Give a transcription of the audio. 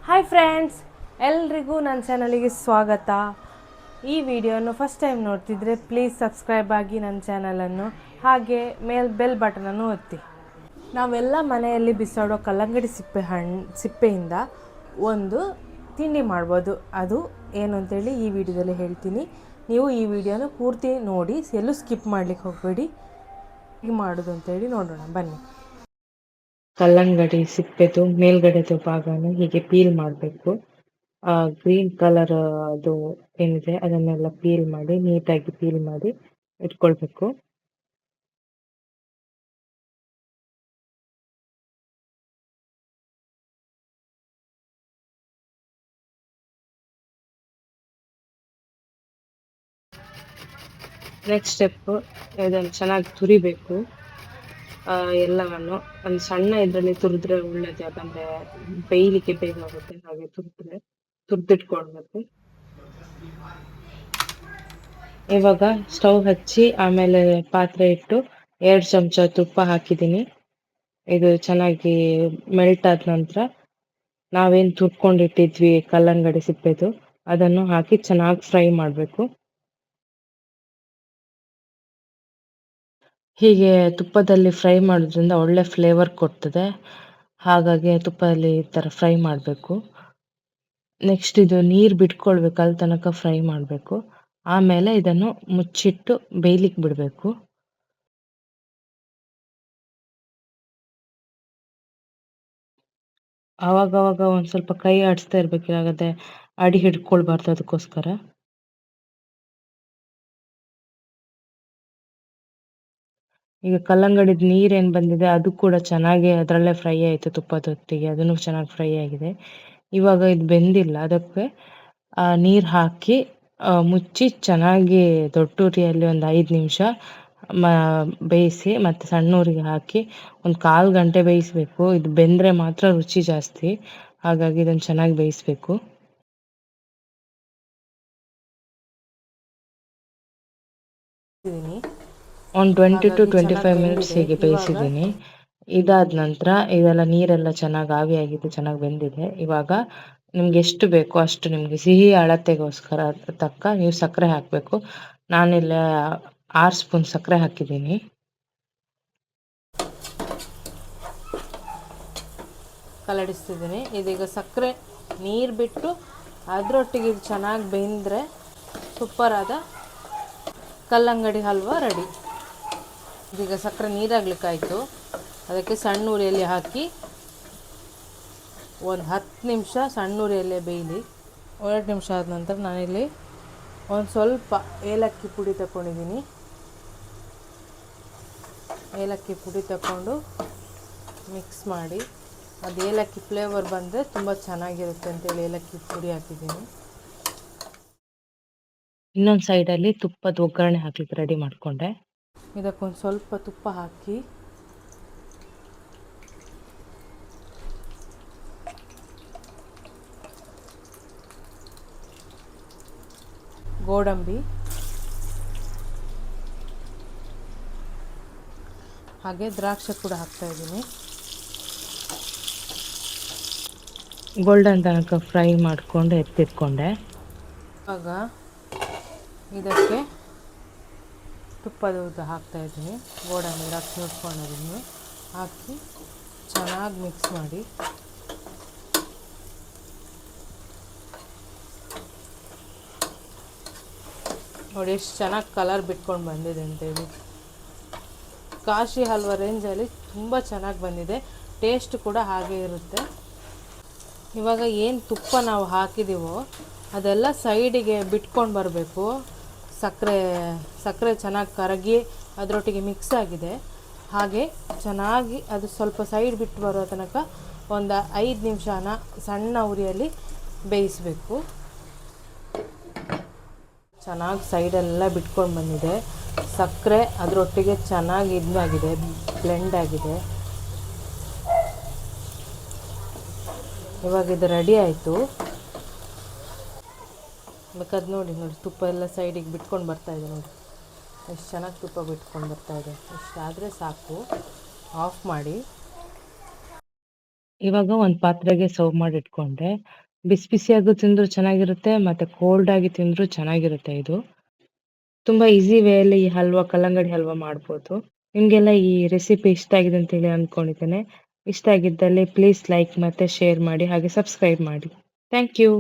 Hi friends, ಎಲ್ರಿಗೂ ನನ್ನ ಚಾನಲಿಗೆ ಸ್ವಾಗತ. ಈ ವಿಡಿಯೋನ ಫಸ್ಟ್ ಟೈಮ್ ನೋಡ್ತಿದ್ರೆ ಪ್ಲೀಸ್ ಸಬ್ಸ್ಕ್ರೈಬ್ ಆಗಿ ನನ್ನ ಚಾನಲನ್ನು, ಹಾಗೆ ಬೆಲ್ ಬಟನನ್ನು ಒತ್ತಿ. ನಾವೆಲ್ಲ ಮನೆಯಲ್ಲಿ ಬಿಸಾಡೋ ಕಲ್ಲಂಗಡಿ ಸಿಪ್ಪೆಯಿಂದ ಒಂದು ತಿಂಡಿ ಮಾಡ್ಬೋದು. ಅದು ಏನು ಅಂತೇಳಿ ಈ ವಿಡಿಯೋದಲ್ಲಿ ಹೇಳ್ತೀನಿ. ನೀವು ಈ ವಿಡಿಯೋನ ಪೂರ್ತಿ ನೋಡಿ, ಎಲ್ಲೂ ಸ್ಕಿಪ್ ಮಾಡಲಿಕ್ಕೆ ಹೋಗಬೇಡಿ. ಹೇಗೆ ಮಾಡೋದು ಅಂತೇಳಿ ನೋಡೋಣ ಬನ್ನಿ. ಕಲ್ಲಂಗಡಿ ಸಿಪ್ಪೆದು ಮೇಲ್ಗಡೆದು ಭಾಗನ ಹೀಗೆ ಪೀಲ್ ಮಾಡಬೇಕು. ಗ್ರೀನ್ ಕಲರ್ ಅದು ಏನಿದೆ ಅದನ್ನೆಲ್ಲ ಪೀಲ್ ಮಾಡಿ, ನೀಟಾಗಿ ಪೀಲ್ ಮಾಡಿ ಇಟ್ಕೊಳ್ಬೇಕು. ನೆಕ್ಸ್ಟ್ ಸ್ಟೆಪ್, ಇದನ್ನು ಚೆನ್ನಾಗಿ ತುರಿಬೇಕು. ಎಲ್ಲವನ್ನು ಒಂದು ಸಣ್ಣ ಇದರಲ್ಲಿ ತುರಿದ್ರೆ ಒಳ್ಳೇದು, ಯಾಕಂದ್ರೆ ಬೇಯಲಿಕ್ಕೆ ಬೇಗ ಆಗುತ್ತೆ. ಹಾಗೆ ತುರಿದಿಟ್ಕೊಳ್ಬೇಕು. ಇವಾಗ ಸ್ಟವ್ ಹಚ್ಚಿ ಆಮೇಲೆ ಪಾತ್ರೆ ಇಟ್ಟು 2 ಚಮಚ ತುಪ್ಪ ಹಾಕಿದ್ದೀನಿ. ಇದು ಚೆನ್ನಾಗಿ ಮೆಲ್ಟ್ ಆದ ನಂತರ ನಾವೇನು ತುರ್ಕೊಂಡಿಟ್ಟಿದ್ವಿ ಕಲ್ಲಂಗಡಿ ಸಿಪ್ಪೆದು ಅದನ್ನು ಹಾಕಿ ಚೆನ್ನಾಗಿ ಫ್ರೈ ಮಾಡಬೇಕು. ಹೀಗೆ ತುಪ್ಪದಲ್ಲಿ ಫ್ರೈ ಮಾಡೋದ್ರಿಂದ ಒಳ್ಳೆ ಫ್ಲೇವರ್ ಕೊಡ್ತದೆ. ಹಾಗಾಗಿ ತುಪ್ಪದಲ್ಲಿ ಈ ಥರ ಫ್ರೈ ಮಾಡಬೇಕು. ನೆಕ್ಸ್ಟ್ ಇದು ನೀರು ಬಿಟ್ಕೊಳ್ಬೇಕು, ಅಲ್ಲಿ ತನಕ ಫ್ರೈ ಮಾಡಬೇಕು. ಆಮೇಲೆ ಇದನ್ನು ಮುಚ್ಚಿಟ್ಟು ಬೇಯಲಿಕ್ಕೆ ಬಿಡಬೇಕು. ಆವಾಗವಾಗ ಒಂದು ಸ್ವಲ್ಪ ಕೈ ಆಡಿಸ್ತಾ ಇರ್ಬೇಕು, ಇಲ್ಲಾಂದ್ರೆ ಅಡಿ ಹಿಡ್ಕೊಳ್ಬಾರ್ದು. ಅದಕ್ಕೋಸ್ಕರ ಈಗ ಕಲ್ಲಂಗಡಿದ ನೀರೇನು ಬಂದಿದೆ ಅದು ಕೂಡ ಚೆನ್ನಾಗಿ ಅದರಲ್ಲೇ ಫ್ರೈ ಆಯಿತು ತುಪ್ಪದೊತ್ತಿಗೆ, ಅದನ್ನು ಚೆನ್ನಾಗಿ ಫ್ರೈ ಆಗಿದೆ. ಇವಾಗ ಇದು ಬೆಂದಿಲ್ಲ, ಅದಕ್ಕೆ ನೀರು ಹಾಕಿ ಮುಚ್ಚಿ ಚೆನ್ನಾಗಿ ದೊಡ್ಡ ಉರಿಯಲ್ಲಿ ಒಂದು 5 ನಿಮಿಷ ಬೇಯಿಸಿ, ಮತ್ತು ಸಣ್ಣ ಉರಿಗೆ ಹಾಕಿ ಒಂದು 1/4 ಗಂಟೆ ಬೇಯಿಸಬೇಕು. ಇದು ಬೆಂದರೆ ಮಾತ್ರ ರುಚಿ ಜಾಸ್ತಿ, ಹಾಗಾಗಿ ಇದನ್ನು ಚೆನ್ನಾಗಿ ಬೇಯಿಸಬೇಕು. ಒಂದು 20 to 25 ಮಿನಿಟ್ಸ್ ಹೀಗೆ ಬೇಯಿಸಿದ್ದೀನಿ. ಇದಾದ ನಂತರ ಇದೆಲ್ಲ ನೀರೆಲ್ಲ ಚೆನ್ನಾಗಿ ಆವಿಯಾಗಿದೆ, ಚೆನ್ನಾಗಿ ಬೆಂದಿದೆ. ಇವಾಗ ನಿಮ್ಗೆ ಎಷ್ಟು ಬೇಕೋ ಅಷ್ಟು, ನಿಮಗೆ ಸಿಹಿ ಅಳತೆಗೋಸ್ಕರ ತಕ್ಕ ನೀವು ಸಕ್ಕರೆ ಹಾಕಬೇಕು. ನಾನಿಲ್ಲ 6 ಸ್ಪೂನ್ ಸಕ್ಕರೆ ಹಾಕಿದ್ದೀನಿ. ಕಲಡಿಸ್ತಿದ್ದೀನಿ. ಇದೀಗ ಸಕ್ಕರೆ ನೀರು ಬಿಟ್ಟು ಅದರೊಟ್ಟಿಗೆ ಇದು ಚೆನ್ನಾಗಿ ಬೆಂದರೆ ಸೂಪರ್ ಆದ ಕಲ್ಲಂಗಡಿ ಹಲ್ವಾ ರೆಡಿ. ಇದೀಗ ಸಕ್ಕರೆ ನೀರಾಗ್ಲಿಕ್ಕಾಯಿತು. ಅದಕ್ಕೆ ಸಣ್ಣ ಉರಿಯಲ್ಲಿ ಹಾಕಿ ಒಂದು 10 ನಿಮಿಷ ಸಣ್ಣ ಉರಿಯಲ್ಲೇ ಬೇಯಲಿ. 2 ನಿಮಿಷ ಆದ ನಂತರ ನಾನಿಲ್ಲಿ ಒಂದು ಸ್ವಲ್ಪ ಏಲಕ್ಕಿ ಪುಡಿ ತಗೊಂಡಿದ್ದೀನಿ. ಏಲಕ್ಕಿ ಪುಡಿ ತಗೊಂಡು ಮಿಕ್ಸ್ ಮಾಡಿ, ಅದು ಏಲಕ್ಕಿ ಫ್ಲೇವರ್ ಬಂದರೆ ತುಂಬ ಚೆನ್ನಾಗಿರುತ್ತೆ ಅಂತೇಳಿ ಏಲಕ್ಕಿ ಪುಡಿ ಹಾಕಿದ್ದೀನಿ. ಇನ್ನೊಂದು ಸೈಡಲ್ಲಿ ತುಪ್ಪದ ಒಗ್ಗರಣೆ ಹಾಕಲಿಕ್ಕೆ ರೆಡಿ ಮಾಡಿಕೊಂಡೆ. ಇದಕ್ಕೊಂದು ಸ್ವಲ್ಪ ತುಪ್ಪ ಹಾಕಿ ಗೋಡಂಬಿ ಹಾಗೆ ದ್ರಾಕ್ಷಿ ಕೂಡ ಹಾಕ್ತಾಯಿದ್ದೀನಿ. ಗೋಲ್ಡನ್ ತನಕ ಫ್ರೈ ಮಾಡಿಕೊಂಡು ಎತ್ತಿಟ್ಕೊಂಡೆ. ಆಗ ಇದಕ್ಕೆ ತುಪ್ಪದ ಹಾಕ್ತಾಯಿದ್ದೀನಿ. ಗೋಡಂಬಿ ದ್ರಾಕ್ಷಿ ಹುರ್ಕೊಂಡೋದನ್ನು ಹಾಕಿ ಚೆನ್ನಾಗಿ ಮಿಕ್ಸ್ ಮಾಡಿ, ನೋಡಿ ಎಷ್ಟು ಚೆನ್ನಾಗಿ ಕಲರ್ ಬಿಟ್ಕೊಂಡು ಬಂದಿದೆ ಅಂತೇಳಿ. ಕಾಶಿ ಹಲ್ವಾ ರೇಂಜಲ್ಲಿ ತುಂಬ ಚೆನ್ನಾಗಿ ಬಂದಿದೆ. ಟೇಸ್ಟ್ ಕೂಡ ಹಾಗೆ ಇರುತ್ತೆ. ಇವಾಗ ಏನು ತುಪ್ಪ ನಾವು ಹಾಕಿದ್ದೀವೋ ಅದೆಲ್ಲ ಸೈಡಿಗೆ ಬಿಟ್ಕೊಂಡು ಬರಬೇಕು. ಸಕ್ಕರೆ ಚೆನ್ನಾಗಿ ಕರಗಿ ಅದರೊಟ್ಟಿಗೆ ಮಿಕ್ಸ್ ಆಗಿದೆ. ಹಾಗೆ ಚೆನ್ನಾಗಿ ಅದು ಸ್ವಲ್ಪ ಸೈಡ್ ಬಿಟ್ಟು ಬರೋ ತನಕ ಒಂದು 5 ನಿಮಿಷನ ಸಣ್ಣ ಉರಿಯಲ್ಲಿ ಬೇಯಿಸಬೇಕು. ಚೆನ್ನಾಗಿ ಸೈಡೆಲ್ಲ ಬಿಟ್ಕೊಂಡು ಬಂದಿದೆ. ಸಕ್ಕರೆ ಅದರೊಟ್ಟಿಗೆ ಚೆನ್ನಾಗಿ ಇದಾಗಿದೆ, ಬ್ಲೆಂಡ್ ಆಗಿದೆ. ಇವಾಗ ಇದು ರೆಡಿ ಆಯಿತು. ಬೇಕಾದ್ರೆ ನೋಡಿ ತುಪ್ಪ ಎಲ್ಲ ಸೈಡಿಗೆ ಬಿಟ್ಕೊಂಡು ಬರ್ತಾಯಿದೆ. ನೋಡಿ ಎಷ್ಟು ಚೆನ್ನಾಗಿ ತುಪ್ಪ ಬಿಟ್ಕೊಂಡು ಬರ್ತಾಯಿದೆ. ಇಷ್ಟಾದರೆ ಸಾಕು, ಆಫ್ ಮಾಡಿ. ಇವಾಗ ಒಂದು ಪಾತ್ರೆಗೆ ಸರ್ವ್ ಮಾಡಿ ಇಟ್ಕೊಂಡೆ. ಬಿಸಿ ಬಿಸಿಯಾಗೂ ತಿಂದರೂ ಚೆನ್ನಾಗಿರುತ್ತೆ ಮತ್ತು ಕೋಲ್ಡ್ ಆಗಿ ತಿಂದರೂ ಚೆನ್ನಾಗಿರುತ್ತೆ ಇದು. ತುಂಬ ಈಸಿ ವೇಯಲ್ಲಿ ಈ ಹಲ್ವಾ ಕಲ್ಲಂಗಡಿ ಹಲ್ವಾ ಮಾಡ್ಬೋದು. ನಿಮಗೆಲ್ಲ ಈ ರೆಸಿಪಿ ಇಷ್ಟ ಆಗಿದೆ ಅಂತೇಳಿ ಅಂದ್ಕೊಂಡಿದ್ದೇನೆ. ಇಷ್ಟ ಆಗಿದ್ದಲ್ಲಿ ಪ್ಲೀಸ್ ಲೈಕ್ ಮತ್ತು ಶೇರ್ ಮಾಡಿ ಹಾಗೆ ಸಬ್ಸ್ಕ್ರೈಬ್ ಮಾಡಿ. Thank you.